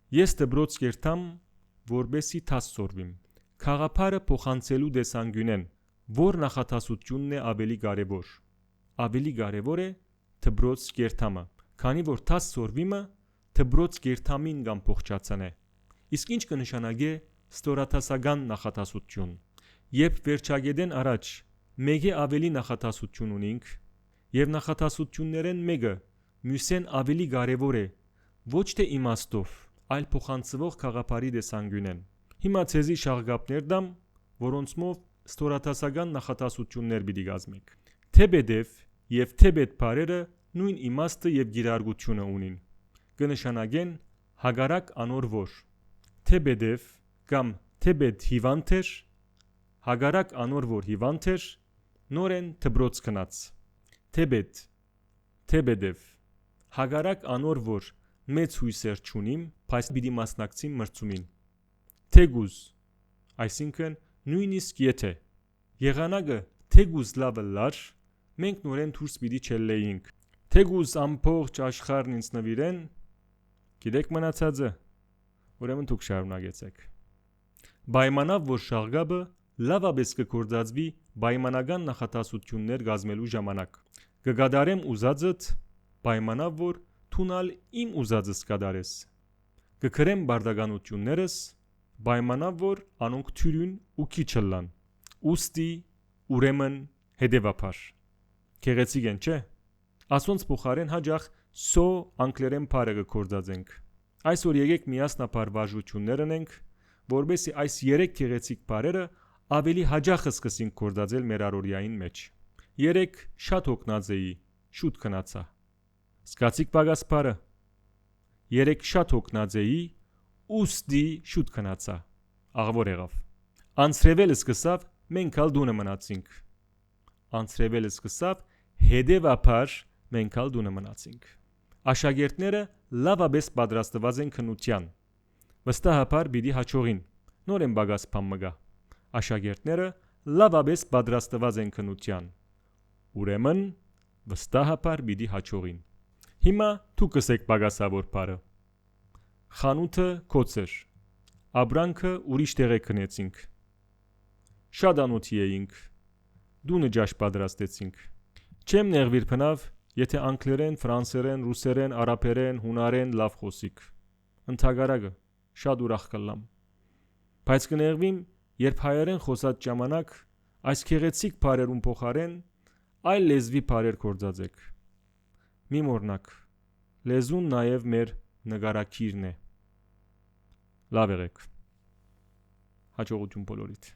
Ես դբրոց կերտամ, որբեսի թաս սորվիմ։ Խաղապարը փոխանցելու դեսանգյունեն, որ նախատասությունն է ավելի կարևոր։ Ավելի կարևոր է դբրոց կերտամը, քանի որ թաս սորվիմը դբրոց կերտամին կամ փոխչացան է։ Իսկ ինչ կնշանակե ստորաթասական նախատասություն։ Երբ վերջագետեն առաջ մեկ ավելի նախատասություն ունենք, եւ նախատասություններեն մեկը մյուսեն ավելի կարևոր է, ոչ թե իմաստով, այլ փոխանցվող խաղապարի դեսանգյունեն։ Հիմա ցեզի շաղկապներ դամ, որոնցմով ստորաթասական նախատասություններ պիտի կազմենք։ Թեբեդև եւ թեբեդ բարերը նույն իմաստը եւ գիրարգությունը ունին։ Կնշանակեն հագարակ անոր որ։ Թեբեդև կամ թեբեդ հիվանդ էր, հագարակ անոր որ հիվանդ էր, նորեն դբրոց գնաց։ Թեբեդ թեբեդև հագարակ անոր որ մեծ հույսեր չունիմ, բայց պիտի մասնակցիմ մրցումին։ Թեգուզ, այսինքն նույնիսկ եթե եղանակը թեգուզ լավը լար, մենք նորեն դուրս պիտի չելեինք։ Թեգուզ ամբողջ աշխարհն ինձ նվիրեն, գիտեք մնացածը, ուրեմն դուք շարունակեցեք։ Պայմանավ որ շաղկապը լավաբես կգործածվի պայմանական նախատասություններ կազմելու ժամանակ։ Կկատարեմ ուզածդ, պայմանավ որ թունալ իմ ուզածս կատարես։ Կգրեմ բարդականություններս, պայմանավ որ անոնք թյուրին ու քիչ լան։ Ուստի ուրեմն հետևաբար։ Գեղեցիկ են, չէ՞։ Ասոնց փոխարեն հաջող սո անգլերեն բառը կգործածենք։ Այսօր եկեք միասնաբար վարժություններ ունենք, որբեսի այս 3 գեղեցիկ բառերը ավելի հաջող սկսենք գործածել մեր առօրյային մեջ։ 3 շատ հոգնած էի, շուտ քնացա։ Սկացիք պակաս բառը։ 3 շատ հոգնած էի, ուստի շուտ քնացա։ Աղվոր եղավ։ Անցրևել սկսավ, մենք ալ դունը մնացինք։ Անցրևել սկսավ, հետևաբար մենք ալ դունը մնացինք։ Աշակերտները լավաբես պատրաստված են քնության։ Վստահաբար պիտի հաջողին։ Նոր են պակաս բան մգա։ Աշակերտները լավաբես պատրաստված են քնության։ Ուրեմն վստահաբար պիտի հաջողին։ Հիմա դուք կսեք պակասավոր բառը։ Խանութը կոծեր։ Աբրանքը ուրիշ տեղ է քնեցինք։ Շատ անոթի էինք։ Դունը ջաշ պատրաստեցինք։ Չեմ նեղվիր բնավ, եթե անգլերեն, ֆրանսերեն, ռուսերեն, արաբերեն, հունարեն լավ խոսիկ։ Ընթագարակը շատ ուրախ կլամ։ Բայց կնեղվիմ, երբ հայերեն խոսած ժամանակ այս գեղեցիկ բառերուն փոխարեն այլ լեզվի բառեր գործածեք։ Մի մոռնաք, լեզուն նաև մեր նկարակիրն է։ Լավ եղեք։ Հաջողություն բոլորիդ։